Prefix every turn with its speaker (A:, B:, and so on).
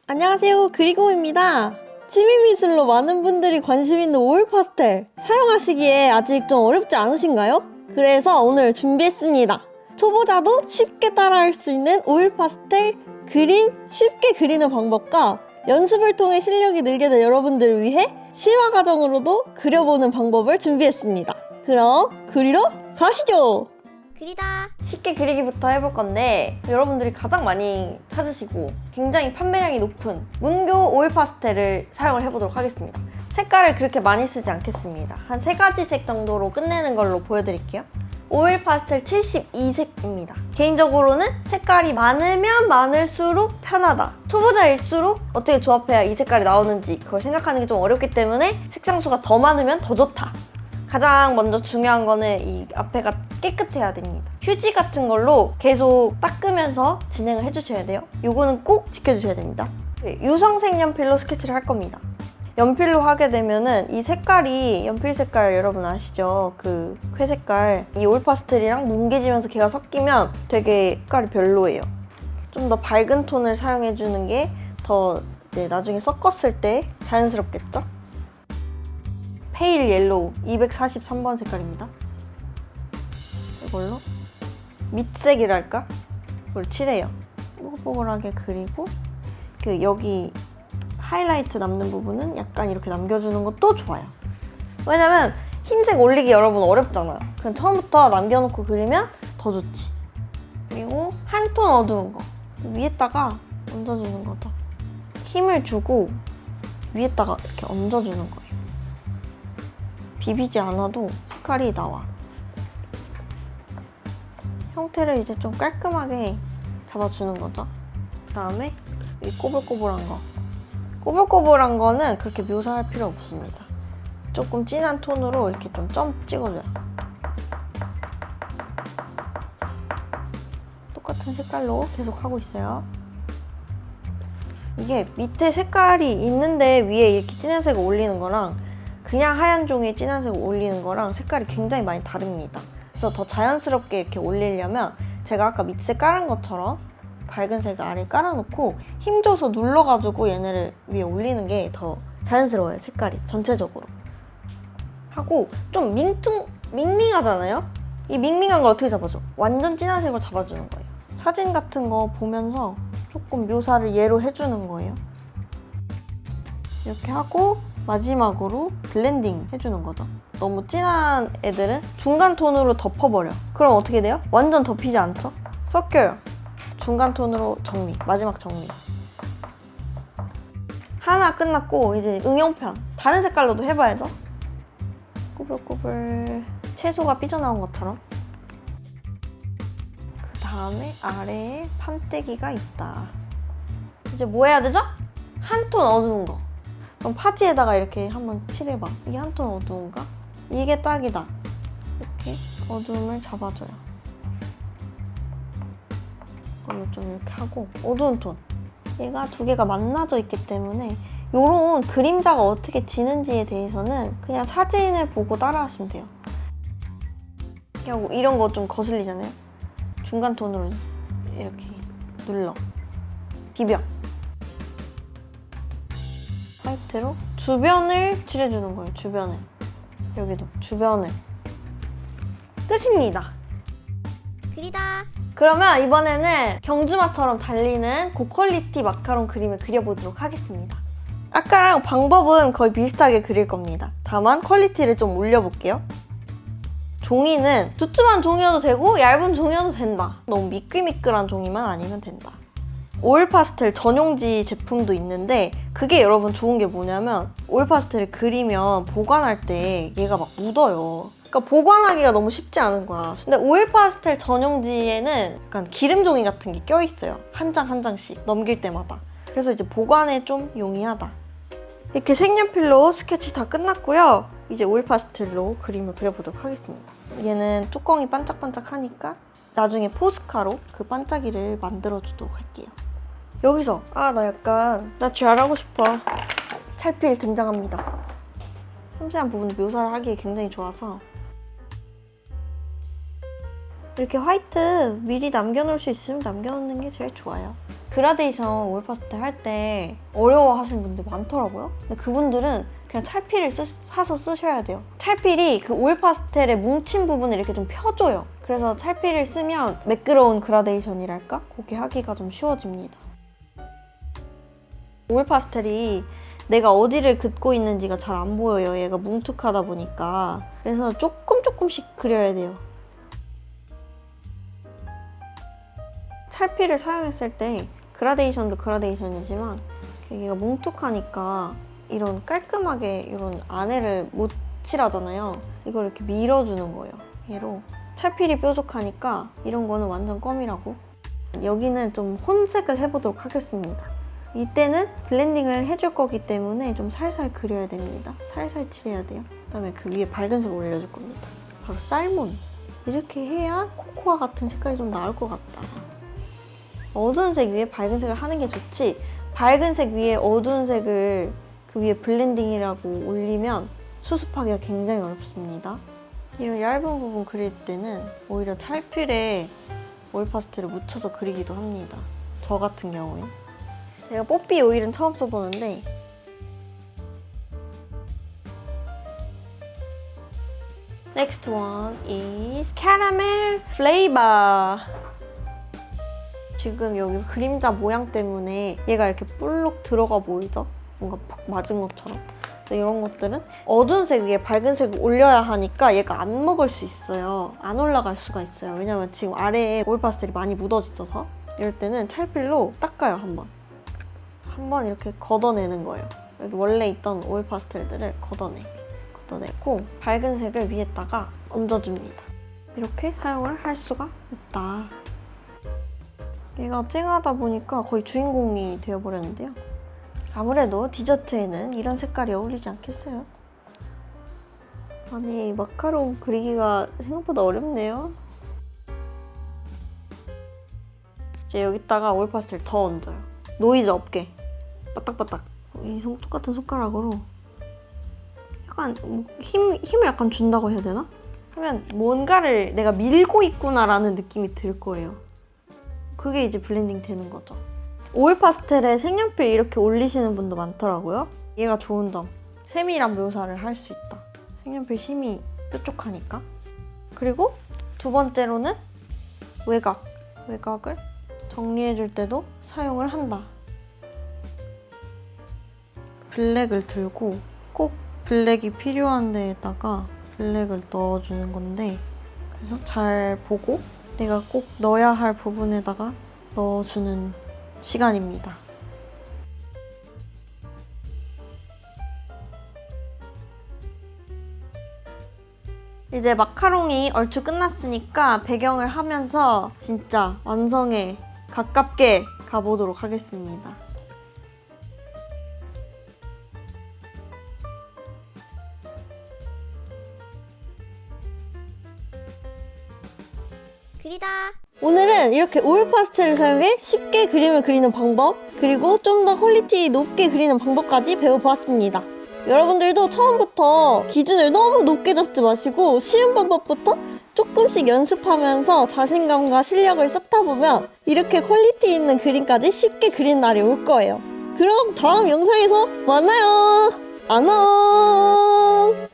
A: 안녕하세요, 그리공입니다. 취미미술로 많은 분들이 관심 있는 오일 파스텔 사용하시기에 아직 좀 어렵지 않으신가요? 그래서 오늘 준비했습니다. 초보자도 쉽게 따라할 수 있는 오일 파스텔 그림 쉽게 그리는 방법과 연습을 통해 실력이 늘게 될 여러분들을 위해 심화 과정으로도 그려보는 방법을 준비했습니다. 그럼 그리러 가시죠!
B: 그리다.
A: 쉽게 그리기부터 해볼 건데 여러분들이 가장 많이 찾으시고 굉장히 판매량이 높은 문교 오일 파스텔을 사용을 해보도록 하겠습니다. 색깔을 그렇게 많이 쓰지 않겠습니다. 한 3가지 색 정도로 끝내는 걸로 보여드릴게요. 오일 파스텔 72색입니다. 개인적으로는 색깔이 많으면 많을수록 편하다. 초보자일수록 어떻게 조합해야 이 색깔이 나오는지 그걸 생각하는 게 좀 어렵기 때문에 색상수가 더 많으면 더 좋다. 가장 먼저 중요한 거는 이 앞에가 깨끗해야 됩니다. 휴지 같은 걸로 계속 닦으면서 진행을 해주셔야 돼요. 이거는 꼭 지켜주셔야 됩니다. 유성색 연필로 스케치를 할 겁니다. 연필로 하게 되면은 이 색깔이 연필 색깔 여러분 아시죠? 그 회색깔 이 오일 파스텔이랑 뭉개지면서 걔가 섞이면 되게 색깔이 별로예요. 좀 더 밝은 톤을 사용해주는 게 더 나중에 섞었을 때 자연스럽겠죠? 페일 옐로우 243번 색깔입니다. 이걸로 밑색이랄까? 그걸 칠해요. 뽀글뽀글하게 그리고 여기 하이라이트 남는 부분은 약간 이렇게 남겨주는 것도 좋아요. 왜냐면 흰색 올리기 여러분 어렵잖아요. 그냥 처음부터 남겨놓고 그리면 더 좋지. 그리고 한 톤 어두운 거 위에다가 얹어주는 거죠. 힘을 주고 위에다가 이렇게 얹어주는 거예요. 비비지 않아도 색깔이 나와. 형태를 이제 좀 깔끔하게 잡아주는 거죠. 그 다음에 이 꼬불꼬불한 거. 꼬불꼬불한 거는 그렇게 묘사할 필요 없습니다. 조금 진한 톤으로 이렇게 좀 점 찍어줘요. 똑같은 색깔로 계속 하고 있어요. 이게 밑에 색깔이 있는데 위에 이렇게 진한 색을 올리는 거랑 그냥 하얀 종이에 진한 색을 올리는 거랑 색깔이 굉장히 많이 다릅니다. 그래서 더 자연스럽게 이렇게 올리려면 제가 아까 밑색 깔은 것처럼 밝은 색을 아래에 깔아놓고 힘줘서 눌러가지고 얘네를 위에 올리는 게 더 자연스러워요. 색깔이 전체적으로. 하고 좀 밍밍하잖아요? 이 밍밍한 걸 어떻게 잡아줘? 완전 진한 색으로 잡아주는 거예요. 사진 같은 거 보면서 조금 묘사를 얘로 해주는 거예요. 이렇게 하고 마지막으로 블렌딩 해주는 거죠. 너무 진한 애들은 중간 톤으로 덮어버려. 그럼 어떻게 돼요? 완전 덮이지 않죠? 섞여요. 중간 톤으로 정리, 마지막 정리. 하나 끝났고 이제 응용편. 다른 색깔로도 해봐야죠. 꼬불꼬불 채소가 삐져나온 것처럼. 그 다음에 아래에 판때기가 있다. 이제 뭐 해야 되죠? 한 톤 어두운 거. 그럼 파지에다가 이렇게 한번 칠해봐. 이게 한 톤 어두운가? 이게 딱이다. 이렇게 어두움을 잡아줘요. 이걸로 좀 이렇게 하고 어두운 톤. 얘가 두 개가 만나져 있기 때문에 이런 그림자가 어떻게 지는지에 대해서는 그냥 사진을 보고 따라하시면 돼요. 이렇게 하고 이런 거 좀 거슬리잖아요. 중간 톤으로 이렇게 눌러. 비벼. 화이트로 주변을 칠해주는 거예요. 주변을. 여기도 주변을. 끝입니다.
B: 그리다.
A: 그러면 이번에는 경주마처럼 달리는 고퀄리티 마카롱 그림을 그려보도록 하겠습니다. 아까랑 방법은 거의 비슷하게 그릴 겁니다. 다만 퀄리티를 좀 올려볼게요. 종이는 두툼한 종이여도 되고 얇은 종이여도 된다. 너무 미끌미끌한 종이만 아니면 된다. 오일 파스텔 전용지 제품도 있는데 그게 여러분 좋은 게 뭐냐면 오일 파스텔을 그리면 보관할 때 얘가 막 묻어요. 그러니까 보관하기가 너무 쉽지 않은 거야. 근데 오일 파스텔 전용지에는 약간 기름 종이 같은 게 껴있어요. 한 장 한 장씩 넘길 때마다. 그래서 이제 보관에 좀 용이하다. 이렇게 색연필로 스케치 다 끝났고요. 이제 오일 파스텔로 그림을 그려보도록 하겠습니다. 얘는 뚜껑이 반짝반짝하니까 나중에 포스카로 그 반짝이를 만들어주도록 할게요. 여기서 나 잘하고 싶어. 찰필 등장합니다. 섬세한 부분 묘사를 하기에 굉장히 좋아서 이렇게 화이트 미리 남겨놓을 수 있으면 남겨놓는 게 제일 좋아요. 그라데이션 오일 파스텔 할 때 어려워하시는 분들 많더라고요. 근데 그분들은 그냥 찰필을 사서 쓰셔야 돼요. 찰필이 그 오일 파스텔의 뭉친 부분을 이렇게 좀 펴줘요. 그래서 찰필을 쓰면 매끄러운 그라데이션이랄까? 그렇게 하기가 좀 쉬워집니다. 오일 파스텔이 내가 어디를 긋고 있는지가 잘 안 보여요. 얘가 뭉툭하다 보니까. 그래서 조금씩 그려야 돼요. 찰필을 사용했을 때 그라데이션도 그라데이션이지만 얘가 뭉툭하니까 이런 깔끔하게 이런 안에를 못 칠하잖아요. 이걸 이렇게 밀어주는 거예요. 얘로. 찰필이 뾰족하니까 이런 거는 완전 껌이라고. 여기는 좀 혼색을 해보도록 하겠습니다. 이때는 블렌딩을 해줄 거기 때문에 좀 살살 그려야 됩니다. 살살 칠해야 돼요. 그다음에 그 위에 밝은 색을 올려줄 겁니다. 바로 살몬. 이렇게 해야 코코아 같은 색깔이 좀 나올 것 같다. 어두운 색 위에 밝은 색을 하는 게 좋지, 밝은 색 위에 어두운 색을 그 위에 블렌딩이라고 올리면 수습하기가 굉장히 어렵습니다. 이런 얇은 부분 그릴 때는 오히려 찰필에 오일 파스텔을 묻혀서 그리기도 합니다. 저 같은 경우에. 제가 뽀삐 오일은 처음 써보는데 Next one is caramel flavor. 지금 여기 그림자 모양 때문에 얘가 이렇게 볼록 들어가 보이죠? 뭔가 푹 맞은 것처럼. 그래서 이런 것들은 어두운 색 위에 밝은 색을 올려야 하니까 얘가 안 먹을 수 있어요. 안 올라갈 수가 있어요. 왜냐면 지금 아래에 오일 파스텔이 많이 묻어있어서. 이럴 때는 찰필로 닦아요, 한번 이렇게 걷어내는 거예요. 여기 원래 있던 오일 파스텔들을 걷어내고 밝은 색을 위에다가 얹어줍니다. 이렇게 사용을 할 수가 있다. 얘가 쨍하다 보니까 거의 주인공이 되어버렸는데요. 아무래도 디저트에는 이런 색깔이 어울리지 않겠어요? 아니, 마카롱 그리기가 생각보다 어렵네요. 이제 여기다가 오일 파스텔 더 얹어요. 노이즈 없게. 바닥바닥. 이 똑같은 손가락으로 약간 힘을 약간 준다고 해야 되나? 하면 뭔가를 내가 밀고 있구나라는 느낌이 들 거예요. 그게 이제 블렌딩 되는 거죠. 오일 파스텔에 색연필 이렇게 올리시는 분도 많더라고요. 얘가 좋은 점, 세밀한 묘사를 할 수 있다. 색연필 심이 뾰족하니까. 그리고 두 번째로는 외곽을 정리해줄 때도 사용을 한다. 블랙을 들고 꼭 블랙이 필요한 데에다가 블랙을 넣어주는 건데, 그래서 잘 보고 내가 꼭 넣어야 할 부분에다가 넣어주는 시간입니다. 이제 마카롱이 얼추 끝났으니까 배경을 하면서 진짜 완성에 가깝게 가보도록 하겠습니다.
B: 그리다.
A: 오늘은 이렇게 오일 파스텔을 사용해 쉽게 그림을 그리는 방법, 그리고 좀 더 퀄리티 높게 그리는 방법까지 배워보았습니다. 여러분들도 처음부터 기준을 너무 높게 잡지 마시고 쉬운 방법부터 조금씩 연습하면서 자신감과 실력을 쌓다 보면 이렇게 퀄리티 있는 그림까지 쉽게 그리는 날이 올 거예요. 그럼 다음 영상에서 만나요. 안녕.